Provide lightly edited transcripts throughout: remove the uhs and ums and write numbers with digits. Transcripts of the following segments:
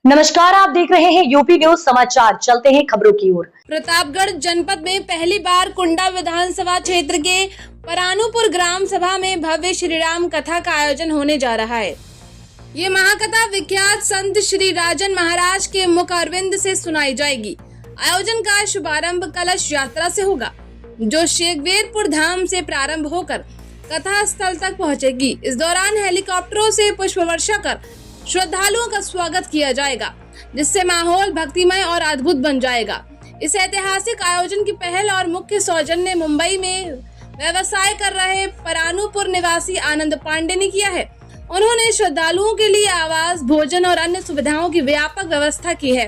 नमस्कार, आप देख रहे हैं यूपी न्यूज समाचार। चलते हैं खबरों की ओर। प्रतापगढ़ जनपद में पहली बार कुंडा विधानसभा क्षेत्र के परानुपुर ग्राम सभा में भव्य श्री राम कथा का आयोजन होने जा रहा है। ये महाकथा विख्यात संत श्री राजन महाराज के मुख अरविंद से सुनाई जाएगी। आयोजन का शुभारंभ कलश यात्रा से होगा, जो शेखवेरपुर धाम से प्रारंभ होकर कथा स्थल तक पहुंचेगी। इस दौरान हेलीकॉप्टरों से पुष्प वर्षा कर श्रद्धालुओं का स्वागत किया जाएगा, जिससे माहौल भक्तिमय और अद्भुत बन जाएगा। इस ऐतिहासिक आयोजन की पहल और मुख्य सौजन्य मुंबई में व्यवसाय कर रहे परानुपुर निवासी आनंद पांडे ने किया है। उन्होंने श्रद्धालुओं के लिए आवास, भोजन और अन्य सुविधाओं की व्यापक व्यवस्था की है,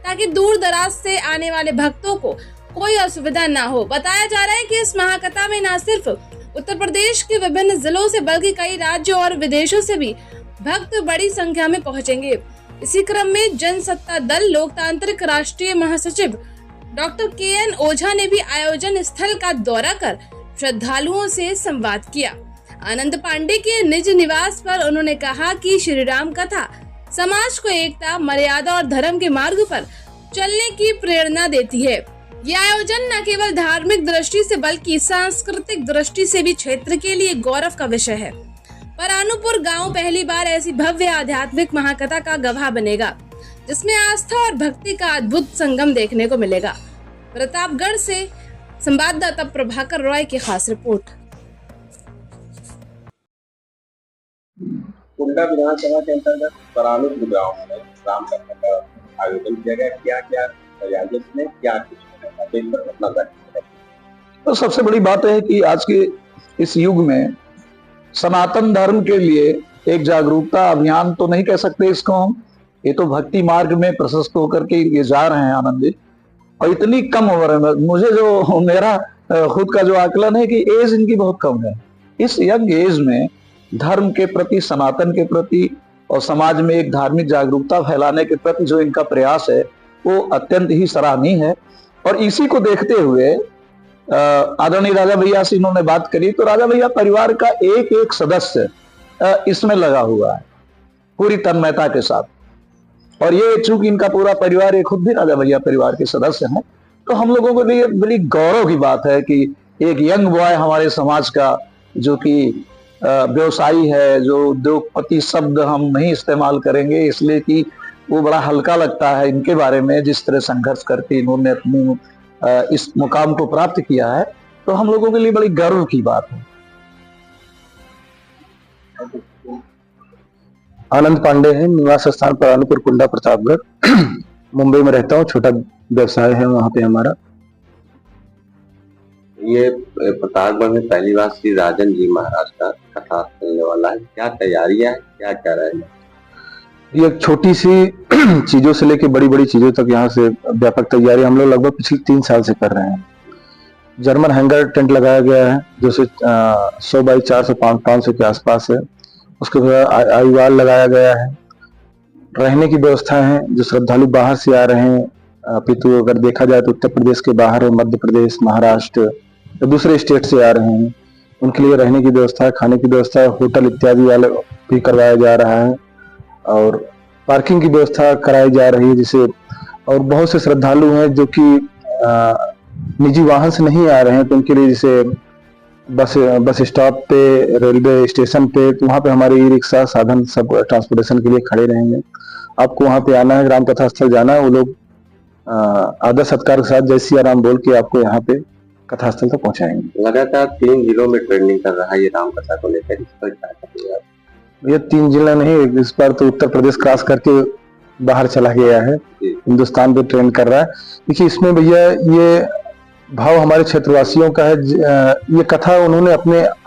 ताकि दूर दराज से आने वाले भक्तों को कोई असुविधा न हो। बताया जा रहा है कि इस महाकथा में न सिर्फ उत्तर प्रदेश के विभिन्न जिलों से बल्कि कई राज्यों और विदेशों से भी भक्त बड़ी संख्या में पहुंचेंगे। इसी क्रम में जनसत्ता दल लोकतांत्रिक राष्ट्रीय महासचिव डॉक्टर के.एन. ओझा ने भी आयोजन स्थल का दौरा कर श्रद्धालुओं से संवाद किया। आनंद पांडे के निज निवास पर उन्होंने कहा कि श्री राम कथा समाज को एकता, मर्यादा और धर्म के मार्ग पर चलने की प्रेरणा देती है। यह आयोजन न केवल धार्मिक दृष्टि से बल्कि सांस्कृतिक दृष्टि से भी क्षेत्र के लिए गौरव का विषय है। परानुपुर गांव पहली बार ऐसी भव्य आध्यात्मिक महाकथा का गवाह बनेगा, जिसमें आस्था और भक्ति का अद्भुत संगम देखने को मिलेगा। प्रतापगढ़ से संवाददाता प्रभाकर रॉय की खास रिपोर्ट। कुंडा विधानसभा के अंतर्गत परानुपुर गांव में राम कथा का आयोजन किया गया। क्या तैयारियां इसमें क्या कुछ? तो सबसे बड़ी बात है कि आज के इस युग में सनातन धर्म के लिए एक जागरूकता अभियान तो नहीं कह सकते इसको हम, ये तो भक्ति मार्ग में प्रशस्त होकर के ये जा रहे हैं आनंदित। और इतनी कम उम्र में, मुझे जो मेरा खुद का जो आकलन है कि एज इनकी बहुत कम है। इस यंग एज में धर्म के प्रति, सनातन के प्रति और समाज में एक धार्मिक जागरूकता फैलाने के प्रति जो इनका प्रयास है वो अत्यंत ही सराहनीय है। और इसी को देखते हुए आदरणीय राजा भैया से इन्होंने बात करी, तो राजा भैया परिवार का एक एक सदस्य इसमें लगा हुआ है पूरी तन्मयता के साथ। और ये चूंकि इनका पूरा परिवार, ये खुद भी राजा भैया परिवार के सदस्य हैं, तो हम लोगों के लिए बड़ी गौरव की बात है कि एक यंग बॉय हमारे समाज का, जो कि व्यवसायी है, जो उद्योगपति शब्द हम नहीं इस्तेमाल करेंगे इसलिए कि वो बड़ा हल्का लगता है इनके बारे में, जिस तरह संघर्ष करके इन्होंने अपनी इस मुकाम को प्राप्त किया है, तो हम लोगों के लिए बड़ी गर्व की बात है। आनंद पांडे है, निवास स्थान परानुपुर कुंडा प्रतापगढ़। मुंबई में रहता हूँ, छोटा व्यवसाय है वहाँ पे हमारा। ये प्रतापगढ़ में पहली बार श्री राजन जी महाराज का कथा चलने वाला है। क्या तैयारियां है, क्या कह रहे हैं? ये छोटी सी चीजों से लेके बड़ी बड़ी चीजों तक यहाँ से व्यापक तैयारी हम लोग लगभग पिछले 3 साल से कर रहे हैं। जर्मन हैंगर टेंट लगाया गया है, जो 100 बाई 400 500 के आसपास है। उसके बाद आईवाल लगाया गया है। रहने की व्यवस्था है, जो श्रद्धालु बाहर से आ रहे हैं, अपितु अगर देखा जाए तो उत्तर प्रदेश के बाहर, मध्य प्रदेश, महाराष्ट्र या दूसरे स्टेट से आ रहे हैं, उनके लिए रहने की व्यवस्था है, खाने की व्यवस्था है, होटल इत्यादि वाले भी करवाया जा रहा है। और पार्किंग की व्यवस्था कराई जा रही है जिसे। और बहुत से श्रद्धालु हैं जो कि निजी वाहन से नहीं आ रहे हैं, तो उनके लिए जैसे बस स्टॉप पे, रेलवे स्टेशन पे, तो वहाँ पे हमारे ई रिक्शा साधन सब ट्रांसपोर्टेशन के लिए खड़े रहेंगे। आपको वहाँ पे आना है, राम कथा स्थल जाना है, वो लोग आदर सत्कार के साथ जय सिया राम बोल के आपको यहाँ पे कथा स्थल तक पहुँचाएंगे। लगातार 3 जिलों में ट्रेंडिंग कर रहा है ये राम कथा को लेकर, इस पर क्या कहेंगे? ये 3 जिला नहीं, इस बार तो उत्तर प्रदेश क्रॉस करके बाहर चला गया है, हिंदुस्तान पे ट्रेंड कर रहा है। देखिए इसमें भैया ये भाव हमारे क्षेत्रवासियों का है। ये कथा उन्होंने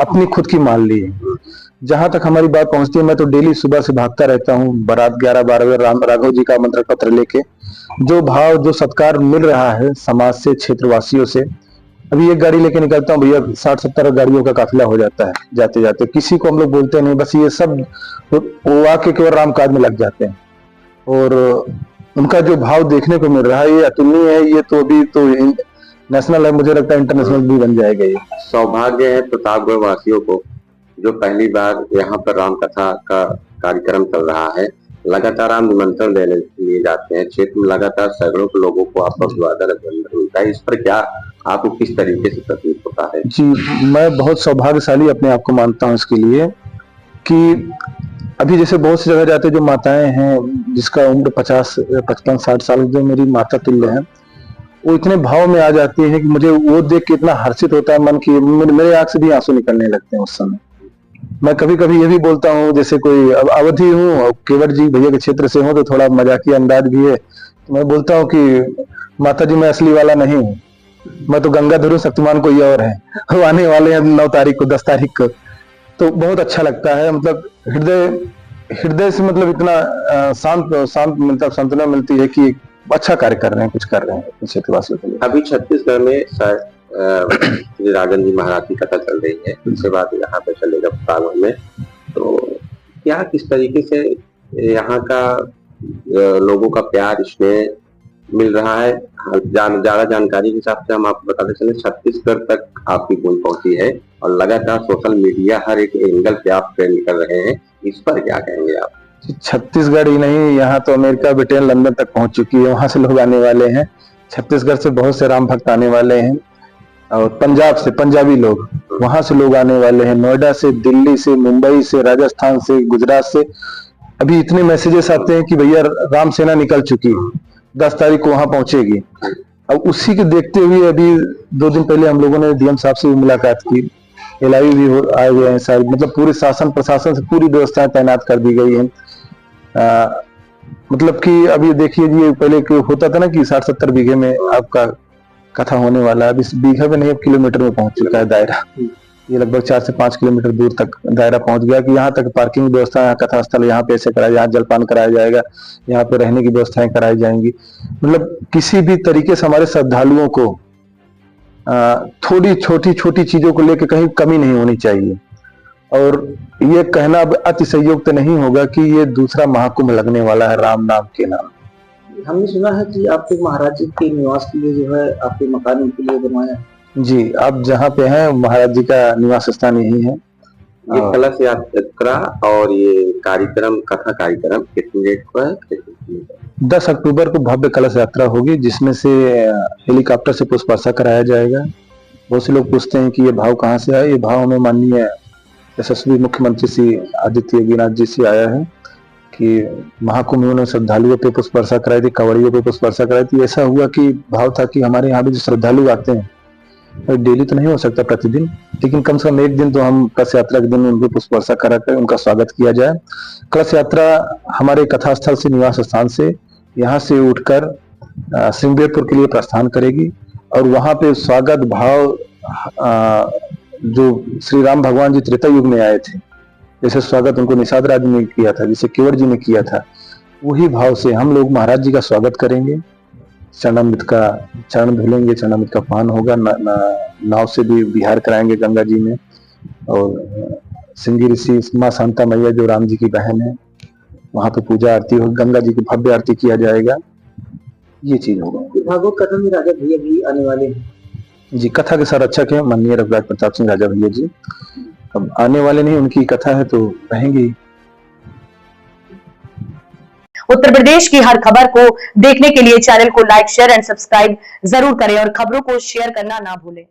अपनी खुद की मान ली है। जहां तक हमारी बात पहुंचती है, मैं तो डेली सुबह से भागता रहता हूँ बारात 11-12 बजे राघव जी का मंत्र पत्र लेके। जो भाव, जो सत्कार मिल रहा है समाज से, क्षेत्रवासियों से। अभी एक गाड़ी लेके निकलता हूँ भैया, 60-70 गाड़ियों का काफिला हो जाता है जाते जाते। किसी को हम लोग बोलते नहीं, बस ये सब वो आके केवल राम काज में लग जाते हैं। और उनका जो भाव देखने को मिल रहा है ये अतुलनीय है। ये तो अभी तो नेशनल है, मुझे लगता है इंटरनेशनल भी बन जाएगा। ये सौभाग्य है प्रतापगढ़ वासियों को, जो पहली बार यहाँ पर राम कथा का कार्यक्रम चल रहा है। लगातार आप निमंत्रण लिए जाते हैं, क्षेत्र में लगातार सैकड़ों लोगों को आपका अभिवादन मिलता है, इस पर क्या आपको किस तरीके से प्रतीत होता है? जी, मैं बहुत सौभाग्यशाली अपने आप को मानता हूँ इसके लिए कि अभी जैसे बहुत सी जगह जाते जो माताएं हैं जिसका उम्र 55-60 साल, जो मेरी माता तुल्य है, वो इतने भाव में आ जाती है कि मुझे वो देख के इतना हर्षित होता है मन की, मेरे आंख से भी आंसू निकलने लगते हैं उस समय। मैं कभी कभी ये भी बोलता हूँ, जैसे कोई अब अवधि हूँ और केवट जी भैया के क्षेत्र से हूँ तो थोड़ा मजाकिया अंदाज भी है, तो मैं बोलता हूँ कि माता जी मैं असली वाला नहीं हूँ, मैं तो गंगाधर हूँ, शक्तिमान कोई और है, वो आने वाले हैं 9 तारीख को 10 तारीख को। तो बहुत अच्छा लगता है, मतलब हृदय से मतलब इतना शांत मतलब सांत्वना मिलती है कि अच्छा कार्य कर रहे हैं, कुछ कर रहे हैं क्षेत्रवासियों के लिए। अभी छत्तीसगढ़ में श्री राजन जी महाराज की कथा चल रही है, उसके बाद यहाँ पे चलेगा सावन में, तो क्या किस तरीके से यहाँ का लोगों का प्यार इसमें मिल रहा है? ज्यादा जानकारी के हिसाब से हम आपको बताते चले, छत्तीसगढ़ तक आपकी गूंज पहुंची है और लगातार सोशल मीडिया हर एक एंगल पे आप ट्रेंड कर रहे हैं, इस पर क्या कहेंगे आप? छत्तीसगढ़ ही नहीं, यहाँ तो अमेरिका, ब्रिटेन, लंदन तक पहुंच चुकी है, वहां से लोग आने वाले हैं। छत्तीसगढ़ से बहुत से राम भक्त आने वाले हैं और पंजाब से पंजाबी लोग, वहां से लोग आने वाले हैं, नोएडा से, दिल्ली से, मुंबई से, राजस्थान से, गुजरात से। अभी इतने मैसेजेस आते हैं कि भैया राम सेना निकल चुकी है, 10 तारीख को वहां पहुंचेगी। अब उसी के देखते हुए अभी 2 दिन पहले हम लोगों ने डीएम साहब से भी मुलाकात की, एलआई भी आए हुए हैं सारे, मतलब पूरे शासन प्रशासन से पूरी व्यवस्थाएं तैनात कर दी गई हैं। मतलब कि अभी देखिए जी, पहले होता था ना कि 60-70 बीघे में आपका कथा होने वाला है, अब इस बीघा में नहीं, अब किलोमीटर में पहुंच चुका है दायरा। ये लगभग 4 से 5 किलोमीटर दूर तक दायरा पहुंच गया कि यहाँ तक पार्किंग व्यवस्था, यहाँ कथा स्थल, यहाँ पे ऐसे कराया, यहाँ जलपान कराया जाएगा, यहाँ पे रहने की व्यवस्थाएं कराई जाएंगी। मतलब किसी भी तरीके से हमारे श्रद्धालुओं को थोड़ी छोटी चीजों को लेकर कहीं कमी नहीं होनी चाहिए। और ये कहना अब अतिशयोक्त नहीं होगा कि ये दूसरा महाकुंभ लगने वाला है राम नाम के नाम। हमने सुना है कि आपके महाराज जी के निवास के लिए जो है आपके मकान उनके लिए बनवाया। जी, आप जहाँ पे हैं महाराज जी का निवास स्थान यही है। ये कलश यात्रा और ये कार्यक्रम, कथा कार्यक्रम कितनी डेट को है? 10 अक्टूबर को भव्य कलश यात्रा होगी, जिसमें से हेलीकॉप्टर से पुष्प वर्षा कराया जाएगा। बहुत से लोग पूछते हैं कि ये भाव कहाँ से आया। ये भाव हमें माननीय यशस्वी मुख्यमंत्री श्री आदित्य योगीनाथ जी से आया है कि महाकुंभ में उन्होंने श्रद्धालुओं पे पुष्प वर्षा कराई थी, कांवड़ियों पे पुष्प वर्षा कराई थी। ऐसा हुआ कि भाव था कि हमारे यहाँ भी जो श्रद्धालु आते हैं, डेली तो नहीं हो सकता प्रतिदिन, लेकिन कम से कम एक दिन तो हम कलश यात्रा के दिन उनको पुष्प वर्षा कराकर उनका स्वागत किया जाए। कलश यात्रा हमारे कथा स्थल से, निवास स्थान से, यहाँ से उठकर सिंहदेवपुर के लिए प्रस्थान करेगी और वहां पे स्वागत भाव जो श्री राम भगवान जी त्रेता युग में आए थे, जैसे स्वागत उनको निषाद राज ने किया था, जैसे केवट जी ने किया था, वही भाव से हम लोग महाराज जी का स्वागत करेंगे। चरणामृत का चरण धुलेंगे, चरणामृत का पान होगा, नाव से भी विहार कराएंगे गंगा जी में। और सिंगी ऋषि माँ शांता मैया जो राम जी की बहन है, वहां पे पूजा आरती होगी, गंगा जी की भव्य आरती किया जाएगा। ये चीज होगा। भागवत कथा में राजा भैया भी आने वाले हैं जी। कथा के संरक्षक है माननीय रघुराज प्रताप सिंह राजा भैया जी। अब आने वाले नहीं, उनकी कथा है तो रहेंगे। उत्तर प्रदेश की हर खबर को देखने के लिए चैनल को लाइक, शेयर एंड सब्सक्राइब जरूर करें और खबरों को शेयर करना ना भूलें।